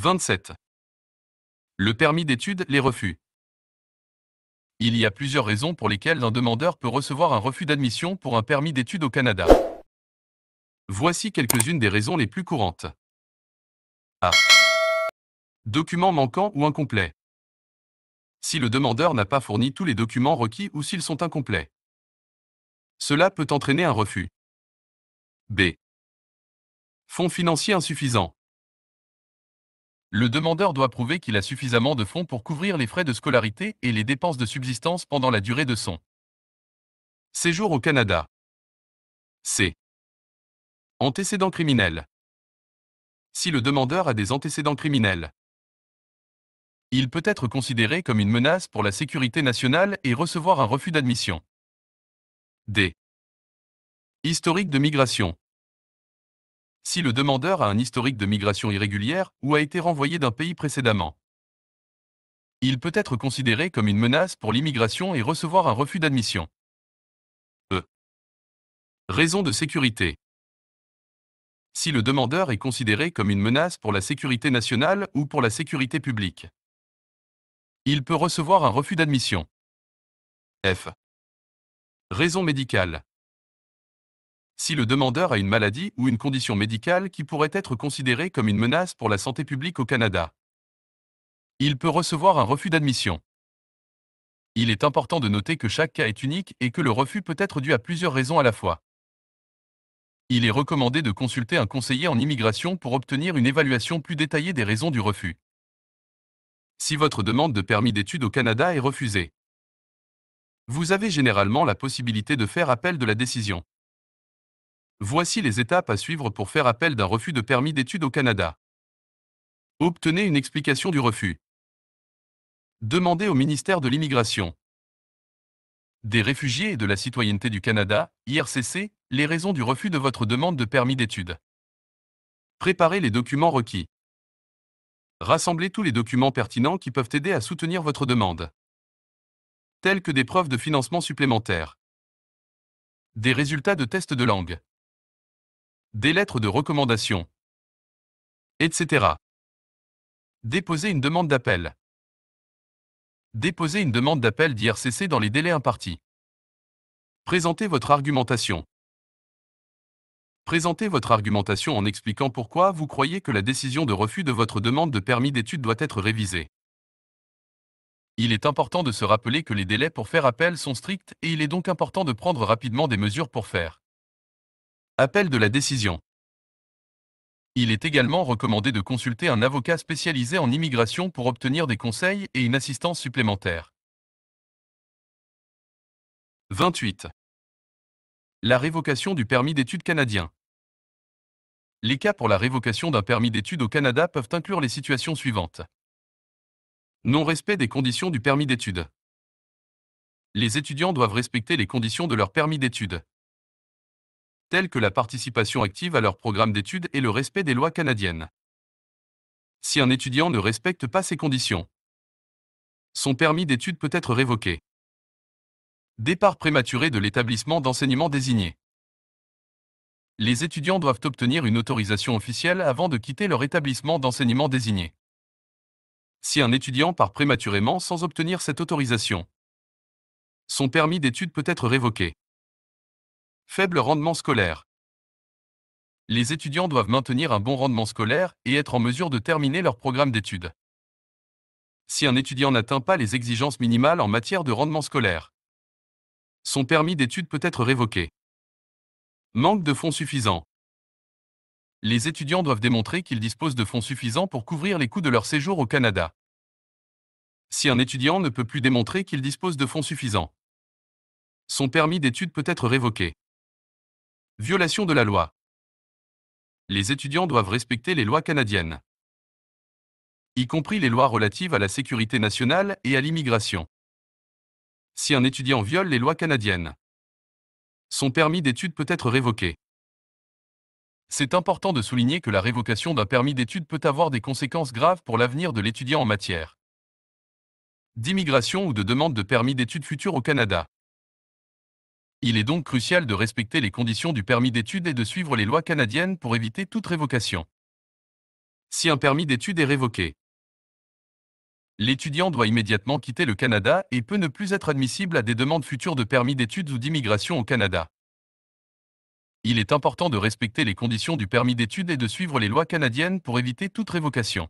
27. Le permis d'études, les refus. Il y a plusieurs raisons pour lesquelles un demandeur peut recevoir un refus d'admission pour un permis d'études au Canada. Voici quelques-unes des raisons les plus courantes. A. Documents manquants ou incomplets. Si le demandeur n'a pas fourni tous les documents requis ou s'ils sont incomplets. Cela peut entraîner un refus. B. Fonds financiers insuffisants. Le demandeur doit prouver qu'il a suffisamment de fonds pour couvrir les frais de scolarité et les dépenses de subsistance pendant la durée de son séjour au Canada. C. Antécédents criminels. Si le demandeur a des antécédents criminels, il peut être considéré comme une menace pour la sécurité nationale et recevoir un refus d'admission. D. Historique de migration. Si le demandeur a un historique de migration irrégulière ou a été renvoyé d'un pays précédemment, il peut être considéré comme une menace pour l'immigration et recevoir un refus d'admission. E. Raison de sécurité. Si le demandeur est considéré comme une menace pour la sécurité nationale ou pour la sécurité publique, il peut recevoir un refus d'admission. F. Raison médicale. Si le demandeur a une maladie ou une condition médicale qui pourrait être considérée comme une menace pour la santé publique au Canada, il peut recevoir un refus d'admission. Il est important de noter que chaque cas est unique et que le refus peut être dû à plusieurs raisons à la fois. Il est recommandé de consulter un conseiller en immigration pour obtenir une évaluation plus détaillée des raisons du refus. Si votre demande de permis d'études au Canada est refusée, vous avez généralement la possibilité de faire appel de la décision. Voici les étapes à suivre pour faire appel d'un refus de permis d'études au Canada. Obtenez une explication du refus. Demandez au ministère de l'Immigration, des réfugiés et de la citoyenneté du Canada, IRCC, les raisons du refus de votre demande de permis d'études. Préparez les documents requis. Rassemblez tous les documents pertinents qui peuvent aider à soutenir votre demande, tels que des preuves de financement supplémentaires, des résultats de tests de langue, des lettres de recommandation, etc. Déposez une demande d'appel. Déposez une demande d'appel d'IRCC dans les délais impartis. Présentez votre argumentation. Présentez votre argumentation en expliquant pourquoi vous croyez que la décision de refus de votre demande de permis d'études doit être révisée. Il est important de se rappeler que les délais pour faire appel sont stricts et il est donc important de prendre rapidement des mesures pour faire appel de la décision. Il est également recommandé de consulter un avocat spécialisé en immigration pour obtenir des conseils et une assistance supplémentaire. 28. La révocation du permis d'études canadien. Les cas pour la révocation d'un permis d'études au Canada peuvent inclure les situations suivantes. Non-respect des conditions du permis d'études. Les étudiants doivent respecter les conditions de leur permis d'études, telles que la participation active à leur programme d'études et le respect des lois canadiennes. Si un étudiant ne respecte pas ces conditions, son permis d'études peut être révoqué. Départ prématuré de l'établissement d'enseignement désigné. Les étudiants doivent obtenir une autorisation officielle avant de quitter leur établissement d'enseignement désigné. Si un étudiant part prématurément sans obtenir cette autorisation, son permis d'études peut être révoqué. Faible rendement scolaire. Les étudiants doivent maintenir un bon rendement scolaire et être en mesure de terminer leur programme d'études. Si un étudiant n'atteint pas les exigences minimales en matière de rendement scolaire, son permis d'études peut être révoqué. Manque de fonds suffisants. Les étudiants doivent démontrer qu'ils disposent de fonds suffisants pour couvrir les coûts de leur séjour au Canada. Si un étudiant ne peut plus démontrer qu'il dispose de fonds suffisants, son permis d'études peut être révoqué. Violation de la loi. Les étudiants doivent respecter les lois canadiennes, y compris les lois relatives à la sécurité nationale et à l'immigration. Si un étudiant viole les lois canadiennes, son permis d'études peut être révoqué. C'est important de souligner que la révocation d'un permis d'études peut avoir des conséquences graves pour l'avenir de l'étudiant en matière d'immigration ou de demande de permis d'études futur au Canada. Il est donc crucial de respecter les conditions du permis d'études et de suivre les lois canadiennes pour éviter toute révocation. Si un permis d'études est révoqué, l'étudiant doit immédiatement quitter le Canada et peut ne plus être admissible à des demandes futures de permis d'études ou d'immigration au Canada. Il est important de respecter les conditions du permis d'études et de suivre les lois canadiennes pour éviter toute révocation.